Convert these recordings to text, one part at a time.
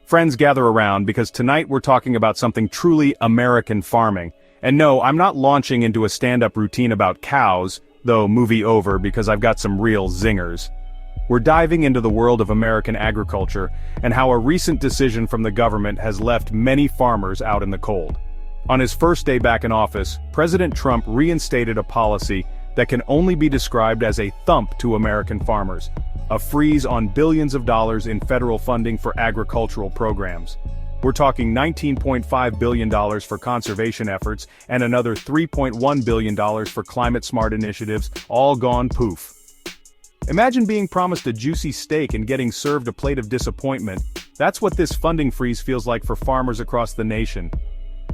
Friends, gather around because tonight we're talking about something truly American farming. And no, I'm not launching into a stand-up routine about cows, though movie over because I've got some real zingers. We're diving into the world of American agriculture and how a recent decision from the government has left many farmers out in the cold. On his first day back in office, President Trump reinstated a policy that can only be described as a thump to American farmers, a freeze on billions of dollars in federal funding for agricultural programs. We're talking $19.5 billion for conservation efforts and another $3.1 billion for climate-smart initiatives, all gone poof. Imagine being promised a juicy steak and getting served a plate of disappointment. That's what this funding freeze feels like for farmers across the nation.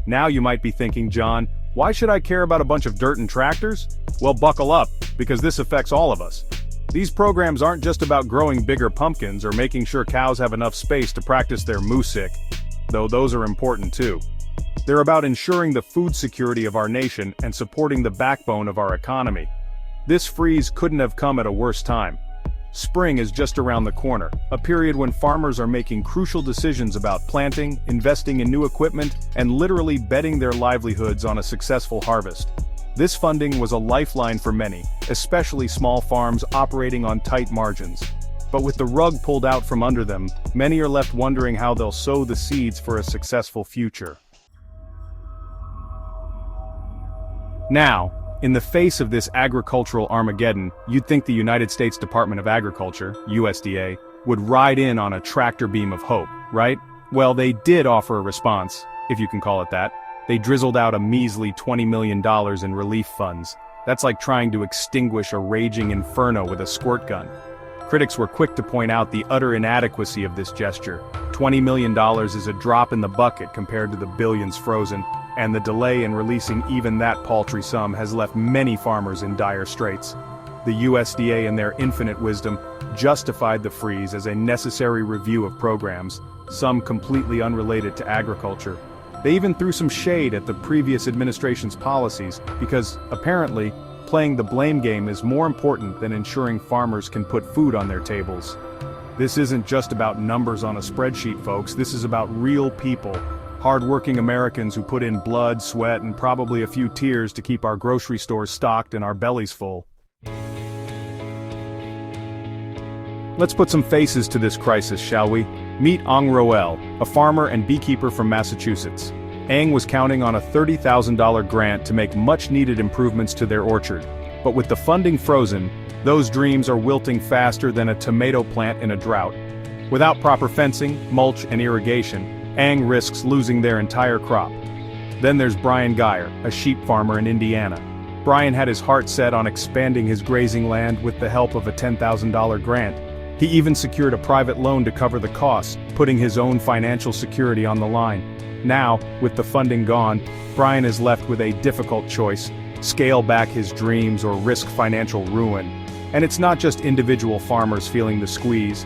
Now you might be thinking, John, why should I care about a bunch of dirt and tractors? Well, buckle up, because this affects all of us. These programs aren't just about growing bigger pumpkins or making sure cows have enough space to practice their music, though those are important too. They're about ensuring the food security of our nation and supporting the backbone of our economy. This freeze couldn't have come at a worse time. Spring is just around the corner, a period when farmers are making crucial decisions about planting, investing in new equipment, and literally betting their livelihoods on a successful harvest. This funding was a lifeline for many, especially small farms operating on tight margins. But with the rug pulled out from under them, many are left wondering how they'll sow the seeds for a successful future. Now, in the face of this agricultural Armageddon, you'd think the United States Department of Agriculture, USDA, would ride in on a tractor beam of hope, right? Well, they did offer a response, if you can call it that. They drizzled out a measly $20 million in relief funds. That's like trying to extinguish a raging inferno with a squirt gun. Critics were quick to point out the utter inadequacy of this gesture. $20 million is a drop in the bucket compared to the billions frozen, and the delay in releasing even that paltry sum has left many farmers in dire straits. The USDA, in their infinite wisdom, justified the freeze as a necessary review of programs, some completely unrelated to agriculture. They even threw some shade at the previous administration's policies because, apparently, playing the blame game is more important than ensuring farmers can put food on their tables. This isn't just about numbers on a spreadsheet, folks. This is about real people, hard-working Americans who put in blood, sweat, and probably a few tears to keep our grocery stores stocked and our bellies full. Let's put some faces to this crisis, shall we? Meet Ang Roel, a farmer and beekeeper from Massachusetts. Ang was counting on a $30,000 grant to make much-needed improvements to their orchard. But with the funding frozen, those dreams are wilting faster than a tomato plant in a drought. Without proper fencing, mulch, and irrigation, Ang risks losing their entire crop. Then there's Brian Geyer, a sheep farmer in Indiana. Brian had his heart set on expanding his grazing land with the help of a $10,000 grant. He even secured a private loan to cover the costs, putting his own financial security on the line. Now, with the funding gone, Brian is left with a difficult choice: scale back his dreams or risk financial ruin. And it's not just individual farmers feeling the squeeze.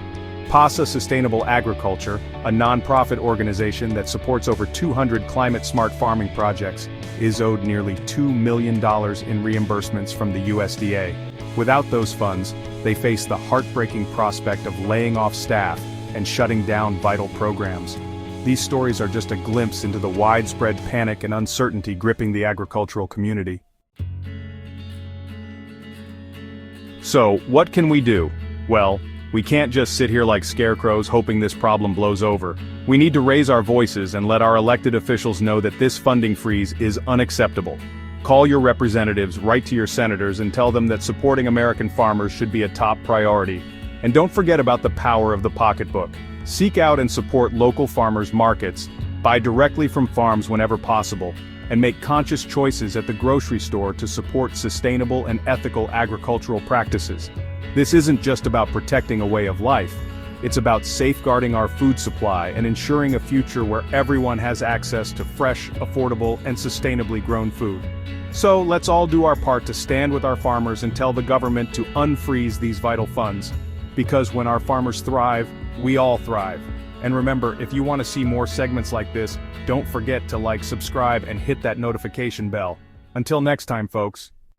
PASA Sustainable Agriculture, a nonprofit organization that supports over 200 climate-smart farming projects, is owed nearly $2 million in reimbursements from the USDA. Without those funds, they face the heartbreaking prospect of laying off staff and shutting down vital programs. These stories are just a glimpse into the widespread panic and uncertainty gripping the agricultural community. So, what can we do? Well, we can't just sit here like scarecrows hoping this problem blows over. We need to raise our voices and let our elected officials know that this funding freeze is unacceptable. Call your representatives, write to your senators, and tell them that supporting American farmers should be a top priority. And don't forget about the power of the pocketbook. Seek out and support local farmers' markets, buy directly from farms whenever possible, and make conscious choices at the grocery store to support sustainable and ethical agricultural practices. This isn't just about protecting a way of life. It's about safeguarding our food supply and ensuring a future where everyone has access to fresh, affordable, and sustainably grown food. So let's all do our part to stand with our farmers and tell the government to unfreeze these vital funds. Because when our farmers thrive, we all thrive. And remember, if you want to see more segments like this, don't forget to like, subscribe, and hit that notification bell. Until next time, folks.